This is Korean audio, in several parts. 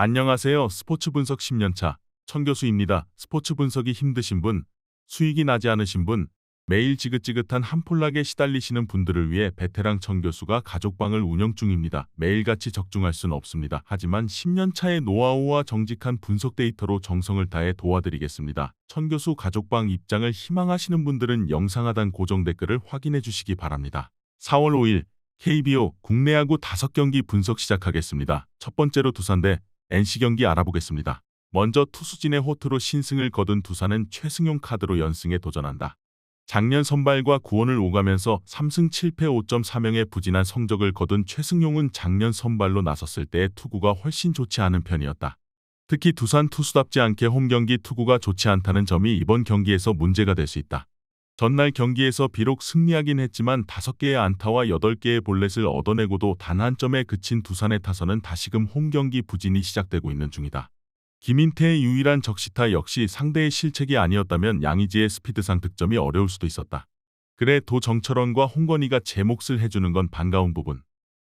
안녕하세요. 스포츠 분석 10년차 천교수입니다. 스포츠 분석이 힘드신 분, 수익이 나지 않으신 분, 매일 지긋지긋한 한폴락에 시달리시는 분들을 위해 베테랑 천교수가 가족방을 운영 중입니다. 매일같이 적중할 수는 없습니다. 하지만 10년차의 노하우와 정직한 분석 데이터로 정성을 다해 도와드리겠습니다. 천교수 가족방 입장을 희망하시는 분들은 영상 하단 고정 댓글을 확인해 주시기 바랍니다. 4월 5일 KBO 국내 야구 5경기 분석 시작하겠습니다. 첫 번째로 두산 대 NC 경기 알아보겠습니다. 먼저 투수진의 호투로 신승을 거둔 두산은 최승용 카드로 연승에 도전한다. 작년 선발과 구원을 오가면서 3승 7패 5.4명의 부진한 성적을 거둔 최승용은 작년 선발로 나섰을 때의 투구가 훨씬 좋지 않은 편이었다. 특히 두산 투수답지 않게 홈경기 투구가 좋지 않다는 점이 이번 경기에서 문제가 될 수 있다. 전날 경기에서 비록 승리하긴 했지만 5개의 안타와 8개의 볼넷을 얻어내고도 단 한 점에 그친 두산의 타선은 다시금 홈경기 부진이 시작되고 있는 중이다. 김인태의 유일한 적시타 역시 상대의 실책이 아니었다면 양의지의 스피드상 득점이 어려울 수도 있었다. 그래 도 정철원과 홍건희가 제 몫을 해주는 건 반가운 부분.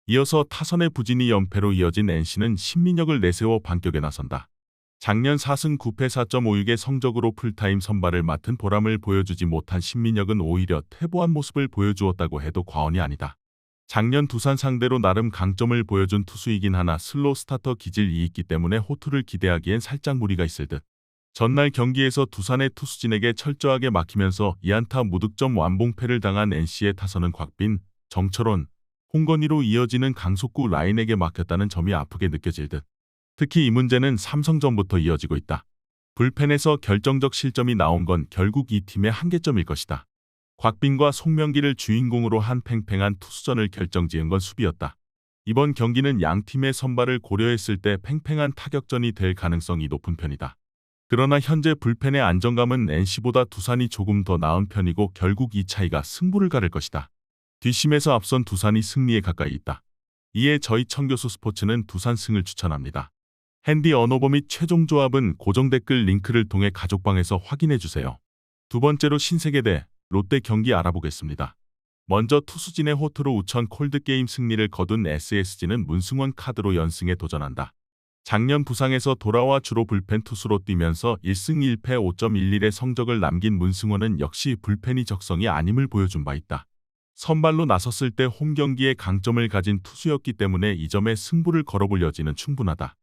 이어서 타선의 부진이 연패로 이어진 NC는 신민혁을 내세워 반격에 나선다. 작년 4승 9패 4.56의 성적으로 풀타임 선발을 맡은 보람을 보여주지 못한 신민혁은 오히려 퇴보한 모습을 보여주었다고 해도 과언이 아니다. 작년 두산 상대로 나름 강점을 보여준 투수이긴 하나 슬로우 스타터 기질이 있기 때문에 호투를 기대하기엔 살짝 무리가 있을 듯. 전날 경기에서 두산의 투수진에게 철저하게 막히면서 2안타 무득점 완봉패를 당한 NC의 타선은 곽빈, 정철원, 홍건희로 이어지는 강속구 라인에게 막혔다는 점이 아프게 느껴질 듯. 특히 이 문제는 삼성전부터 이어지고 있다. 불펜에서 결정적 실점이 나온 건 결국 이 팀의 한계점일 것이다. 곽빈과 송명기를 주인공으로 한 팽팽한 투수전을 결정지은 건 수비였다. 이번 경기는 양 팀의 선발을 고려했을 때 팽팽한 타격전이 될 가능성이 높은 편이다. 그러나 현재 불펜의 안정감은 NC보다 두산이 조금 더 나은 편이고 결국 이 차이가 승부를 가를 것이다. 뒷심에서 앞선 두산이 승리에 가까이 있다. 이에 저희 천교수 스포츠는 두산 승을 추천합니다. 핸디 언어버 및 최종 조합은 고정 댓글 링크를 통해 가족방에서 확인해주세요. 두 번째로 신세계대 롯데 경기 알아보겠습니다. 먼저 투수진의 호투로 우천 콜드게임 승리를 거둔 SSG는 문승원 카드로 연승에 도전한다. 작년 부상에서 돌아와 주로 불펜 투수로 뛰면서 1승 1패 5.11의 성적을 남긴 문승원은 역시 불펜이 적성이 아님을 보여준 바 있다. 선발로 나섰을 때 홈경기에 강점을 가진 투수였기 때문에 이 점에 승부를 걸어볼 여지는 충분하다.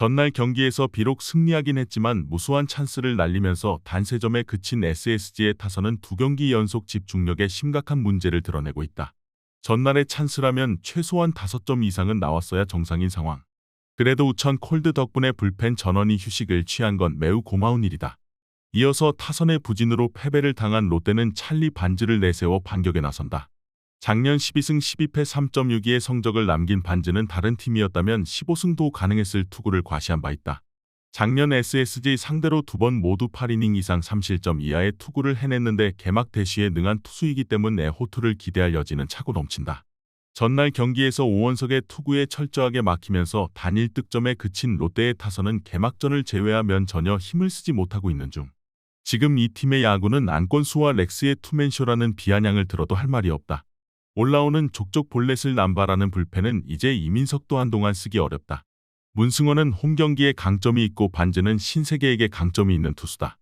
전날 경기에서 비록 승리하긴 했지만 무수한 찬스를 날리면서 단 3점에 그친 SSG의 타선은 2경기 연속 집중력에 심각한 문제를 드러내고 있다. 전날의 찬스라면 최소한 5점 이상은 나왔어야 정상인 상황. 그래도 우천 콜드 덕분에 불펜 전원이 휴식을 취한 건 매우 고마운 일이다. 이어서 타선의 부진으로 패배를 당한 롯데는 찰리 반즈를 내세워 반격에 나선다. 작년 12승 12패 3.62의 성적을 남긴 반즈는 다른 팀이었다면 15승도 가능했을 투구를 과시한 바 있다. 작년 SSG 상대로 2번 모두 8이닝 이상 3실점 이하의 투구를 해냈는데 개막 대시에 능한 투수이기 때문에 호투를 기대할 여지는 차고 넘친다. 전날 경기에서 오원석의 투구에 철저하게 막히면서 단 1득점에 그친 롯데의 타선은 개막전을 제외하면 전혀 힘을 쓰지 못하고 있는 중. 지금 이 팀의 야구는 안건수와 렉스의 투맨쇼라는 비아냥을 들어도 할 말이 없다. 올라오는 족족 볼넷을 남발하는 불펜은 이제 이민석도 한동안 쓰기 어렵다. 문승원은 홈경기에 강점이 있고 반즈는 신세계에게 강점이 있는 투수다.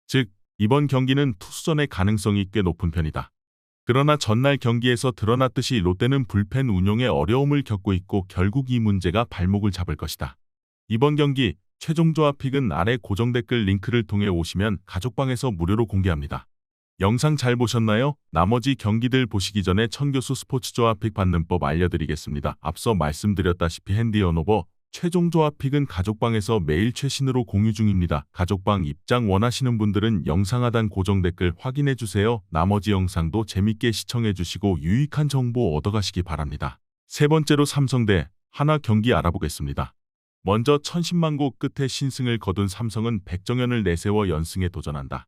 즉, 이번 경기는 투수전의 가능성이 꽤 높은 편이다. 그러나 전날 경기에서 드러났듯이 롯데는 불펜 운용에 어려움을 겪고 있고 결국 이 문제가 발목을 잡을 것이다. 이번 경기 최종 조합 픽은 아래 고정 댓글 링크를 통해 오시면 가족방에서 무료로 공개합니다. 영상 잘 보셨나요? 나머지 경기들 보시기 전에 천교수 스포츠 조합 픽 받는 법 알려드리겠습니다. 앞서 말씀드렸다시피 핸디 언어버 최종 조합 픽은 가족방에서 매일 최신으로 공유 중입니다. 가족방 입장 원하시는 분들은 영상 하단 고정 댓글 확인해주세요. 나머지 영상도 재밌게 시청해주시고 유익한 정보 얻어가시기 바랍니다. 세 번째로 삼성 대 하나 경기 알아보겠습니다. 먼저 1010만 고 끝에 신승을 거둔 삼성은 백정현을 내세워 연승에 도전한다.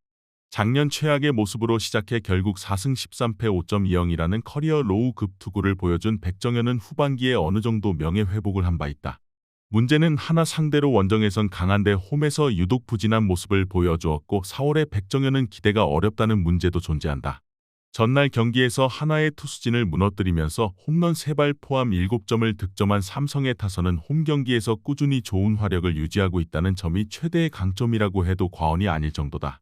작년 최악의 모습으로 시작해 결국 4승 13패 5.20이라는 커리어 로우급 투구를 보여준 백정현은 후반기에 어느 정도 명예회복을 한 바 있다. 문제는 하나 상대로 원정에선 강한데 홈에서 유독 부진한 모습을 보여주었고 4월에 백정현은 기대가 어렵다는 문제도 존재한다. 전날 경기에서 하나의 투수진을 무너뜨리면서 홈런 3발 포함 7점을 득점한 삼성의 타선은 홈 경기에서 꾸준히 좋은 화력을 유지하고 있다는 점이 최대의 강점이라고 해도 과언이 아닐 정도다.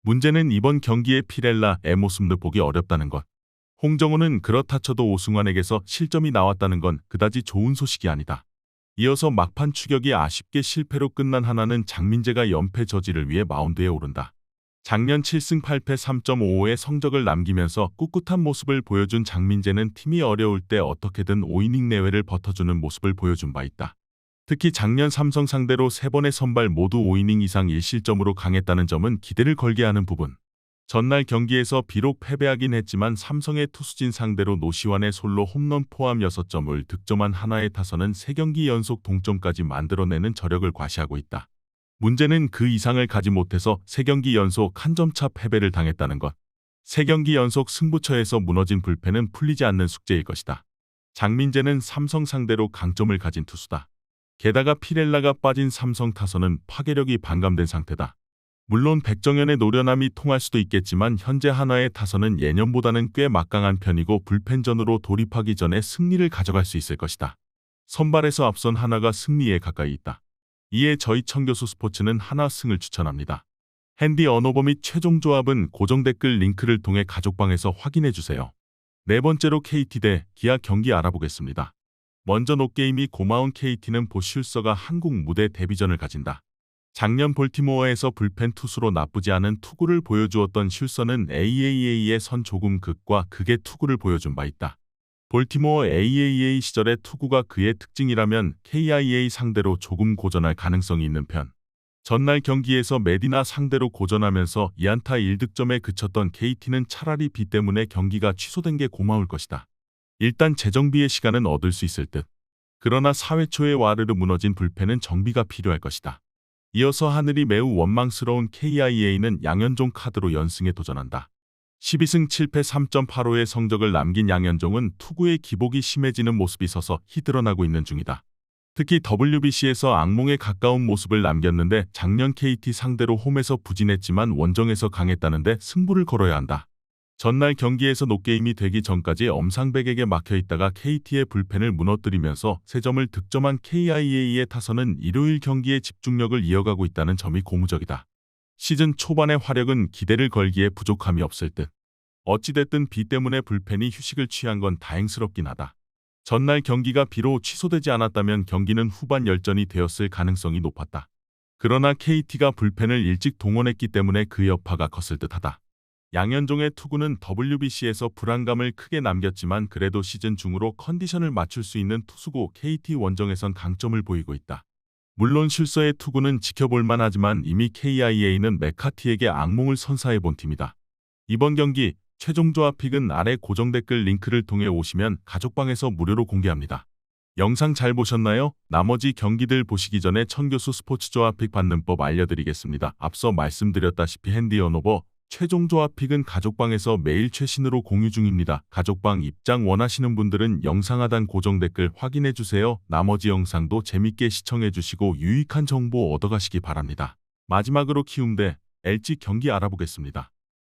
문제는 이번 경기의 피렐라의 모습도 보기 어렵다는 것. 홍정호는 그렇다 쳐도 오승환에게서 실점이 나왔다는 건 그다지 좋은 소식이 아니다. 이어서 막판 추격이 아쉽게 실패로 끝난 하나는 장민재가 연패 저지를 위해 마운드에 오른다. 작년 7승 8패 3.55의 성적을 남기면서 꿋꿋한 모습을 보여준 장민재는 팀이 어려울 때 어떻게든 5이닝 내외를 버텨주는 모습을 보여준 바 있다. 특히 작년 삼성 상대로 3번의 선발 모두 5이닝 이상 1실점으로 강했다는 점은 기대를 걸게 하는 부분. 전날 경기에서 비록 패배하긴 했지만 삼성의 투수진 상대로 노시환의 솔로 홈런 포함 6점을 득점한 하나의 타선은 3경기 연속 동점까지 만들어내는 저력을 과시하고 있다. 문제는 그 이상을 가지 못해서 3경기 연속 한 점차 패배를 당했다는 것. 3경기 연속 승부처에서 무너진 불펜은 풀리지 않는 숙제일 것이다. 장민재는 삼성 상대로 강점을 가진 투수다. 게다가 피렐라가 빠진 삼성 타선은 파괴력이 반감된 상태다. 물론 백정현의 노련함이 통할 수도 있겠지만 현재 하나의 타선은 예년보다는 꽤 막강한 편이고 불펜전으로 돌입하기 전에 승리를 가져갈 수 있을 것이다. 선발에서 앞선 하나가 승리에 가까이 있다. 이에 저희 청교수 스포츠는 하나 승을 추천합니다. 핸디 언어버 및 최종 조합은 고정 댓글 링크를 통해 가족방에서 확인해주세요. 네 번째로 KT 대 기아 경기 알아보겠습니다. 먼저 노게임이 고마운 KT는 보슐서가 한국 무대 데뷔전을 가진다. 작년 볼티모어에서 불펜 투수로 나쁘지 않은 투구를 보여주었던 슐서는 AAA의 선 조금 극과 극의 투구를 보여준 바 있다. 볼티모어 AAA 시절의 투구가 그의 특징이라면 KIA 상대로 조금 고전할 가능성이 있는 편. 전날 경기에서 메디나 상대로 고전하면서 2안타 1득점에 그쳤던 KT는 차라리 비 때문에 경기가 취소된 게 고마울 것이다. 일단 재정비의 시간은 얻을 수 있을 듯. 그러나 4회 초에 와르르 무너진 불펜은 정비가 필요할 것이다. 이어서 하늘이 매우 원망스러운 KIA는 양현종 카드로 연승에 도전한다. 12승 7패 3.85의 성적을 남긴 양현종은 투구의 기복이 심해지는 모습이 서서히 드러나고 있는 중이다. 특히 WBC에서 악몽에 가까운 모습을 남겼는데 작년 KT 상대로 홈에서 부진했지만 원정에서 강했다는데 승부를 걸어야 한다. 전날 경기에서 노게임이 되기 전까지 엄상백에게 막혀있다가 KT의 불펜을 무너뜨리면서 3점을 득점한 KIA의 타선은 일요일 경기에 집중력을 이어가고 있다는 점이 고무적이다. 시즌 초반의 화력은 기대를 걸기에 부족함이 없을 듯. 어찌됐든 비 때문에 불펜이 휴식을 취한 건 다행스럽긴 하다. 전날 경기가 비로 취소되지 않았다면 경기는 후반 열전이 되었을 가능성이 높았다. 그러나 KT가 불펜을 일찍 동원했기 때문에 그 여파가 컸을 듯하다. 양현종의 투구는 WBC에서 불안감을 크게 남겼지만 그래도 시즌 중으로 컨디션을 맞출 수 있는 투수고 KT 원정에선 강점을 보이고 있다. 물론 슐서의 투구는 지켜볼만 하지만 이미 KIA는 메카티에게 악몽을 선사해본 팀이다. 이번 경기 최종 조합 픽은 아래 고정 댓글 링크를 통해 오시면 가족방에서 무료로 공개합니다. 영상 잘 보셨나요? 나머지 경기들 보시기 전에 천교수 스포츠 조합 픽 받는 법 알려드리겠습니다. 앞서 말씀드렸다시피 핸디 언오버 최종 조합 픽은 가족방에서 매일 최신으로 공유 중입니다. 가족방 입장 원하시는 분들은 영상 하단 고정 댓글 확인해주세요. 나머지 영상도 재밌게 시청해주시고 유익한 정보 얻어가시기 바랍니다. 마지막으로 키움 대 LG 경기 알아보겠습니다.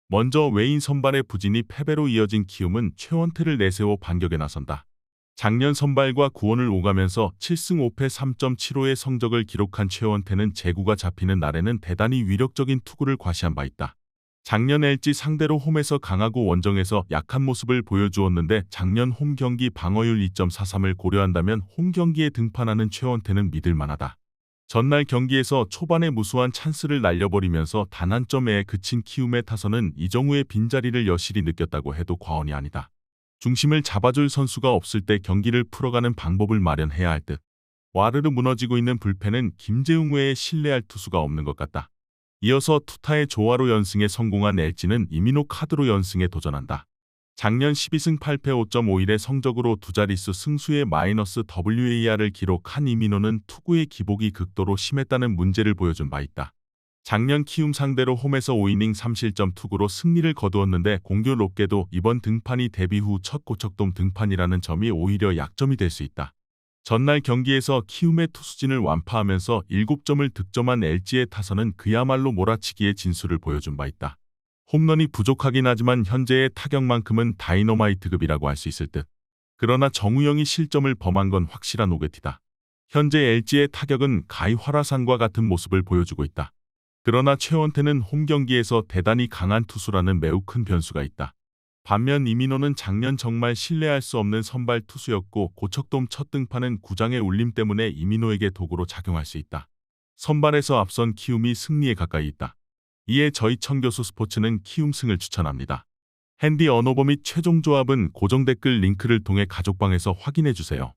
먼저 외인 선발의 부진이 패배로 이어진 키움은 최원태를 내세워 반격에 나선다. 작년 선발과 구원을 오가면서 7승 5패 3.75의 성적을 기록한 최원태는 제구가 잡히는 날에는 대단히 위력적인 투구를 과시한 바 있다. 작년 LG 상대로 홈에서 강하고 원정에서 약한 모습을 보여주었는데 작년 홈 경기 방어율 2.43을 고려한다면 홈 경기에 등판하는 최원태는 믿을만하다. 전날 경기에서 초반에 무수한 찬스를 날려버리면서 단 한 점에 그친 키움의 타선은 이정우의 빈자리를 여실히 느꼈다고 해도 과언이 아니다. 중심을 잡아줄 선수가 없을 때 경기를 풀어가는 방법을 마련해야 할 듯. 와르르 무너지고 있는 불펜은 김재웅 외에 신뢰할 투수가 없는 것 같다. 이어서 투타의 조화로 연승에 성공한 LG는 이민호 카드로 연승에 도전한다. 작년 12승 8패 5.51의 성적으로 두 자릿수 승수의 마이너스 WAR을 기록한 이민호는 투구의 기복이 극도로 심했다는 문제를 보여준 바 있다. 작년 키움 상대로 홈에서 5이닝 3실점 투구로 승리를 거두었는데 공교롭게도 이번 등판이 데뷔 후 첫 고척돔 등판이라는 점이 오히려 약점이 될 수 있다. 전날 경기에서 키움의 투수진을 완파하면서 7점을 득점한 LG의 타선은 그야말로 몰아치기의 진수를 보여준 바 있다. 홈런이 부족하긴 하지만 현재의 타격만큼은 다이너마이트급이라고 할 수 있을 듯. 그러나 정우영이 실점을 범한 건 확실한 오게티다. 현재 LG의 타격은 가히 화라산과 같은 모습을 보여주고 있다. 그러나 최원태는 홈 경기에서 대단히 강한 투수라는 매우 큰 변수가 있다. 반면 이민호는 작년 정말 신뢰할 수 없는 선발 투수였고 고척돔 첫 등판은 구장의 울림 때문에 이민호에게 도구로 작용할 수 있다. 선발에서 앞선 키움이 승리에 가까이 있다. 이에 저희 청교수 스포츠는 키움승을 추천합니다. 핸디 언어버 및 최종 조합은 고정 댓글 링크를 통해 가족방에서 확인해 주세요.